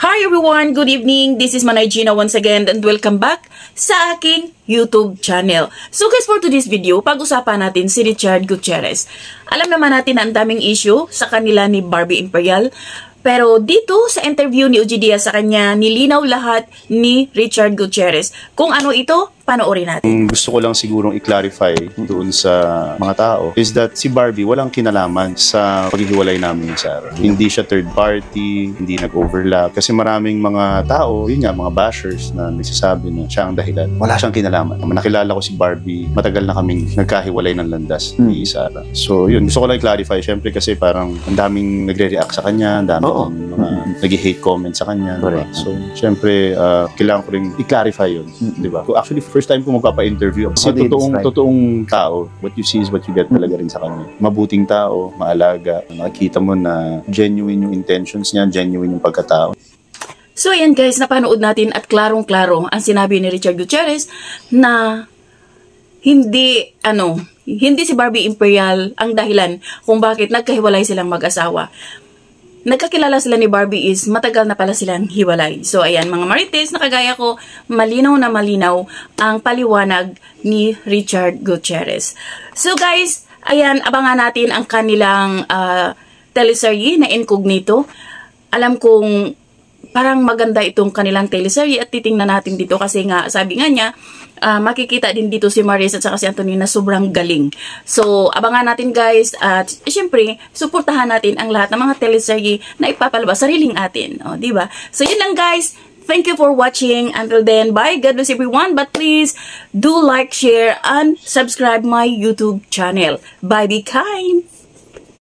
Hi everyone! Good evening! This is Manay Gina once again and welcome back sa aking YouTube channel. So guys, for today's video, pag-usapan natin si Richard Gutierrez. Alam naman natin na ang daming issue sa kanila ni Barbie Imperial. Pero dito sa interview ni Ogie Diaz sa kanya, nilinaw lahat ni Richard Gutierrez. Kung ano ito, panoorin natin. Gusto ko lang sigurong i-clarify doon sa mga tao is that si Barbie walang kinalaman sa paghihiwalay namin ni Sarah. Hindi siya third party, hindi nag-overlap. Kasi maraming mga tao, yun nga, mga bashers na nagsasabi na siya ang dahilan. Wala siyang kinalaman. Nakilala ko si Barbie, matagal na kaming nagkahiwalay ng landas ni Sarah. So yun, gusto ko lang i-clarify. Siyempre kasi parang ang daming nagre-react sa kanya, ang daming mga nag-hate comment sa kanya. Diba? So siyempre, kailangan ko rin i-clarify yun. Diba? Actually, first time ko magpapa-interview. Kasi totoong tao, what you see is what you get talaga rin sa kanya. Mabuting tao, maalaga. Nakikita mo na genuine yung intentions niya, genuine yung pagkatao. So ayan guys, napanood natin at klarong-klaro ang sinabi ni Richard Gutierrez na hindi si Barbie Imperial ang dahilan kung bakit nagkahiwalay silang mag-asawa. Nagkakilala sila ni Barbie is matagal na pala silang hiwalay. So ayan mga marites, nakagaya ko, malinaw na malinaw ang paliwanag ni Richard Gutierrez. So guys, ayan, abangan natin ang kanilang teleserye na Incognito. Alam kong parang maganda itong kanilang teleserye at titingnan natin dito kasi nga sabi nga niya, makikita din dito si Maris at saka si Anthony na sobrang galing. So, abangan natin guys at syempre, suportahan natin ang lahat ng mga teleserye na ipapalabas sariling atin. O, diba? So, yun lang guys. Thank you for watching. Until then, bye. God bless everyone. But please, do like, share, and subscribe my YouTube channel. Bye, be kind.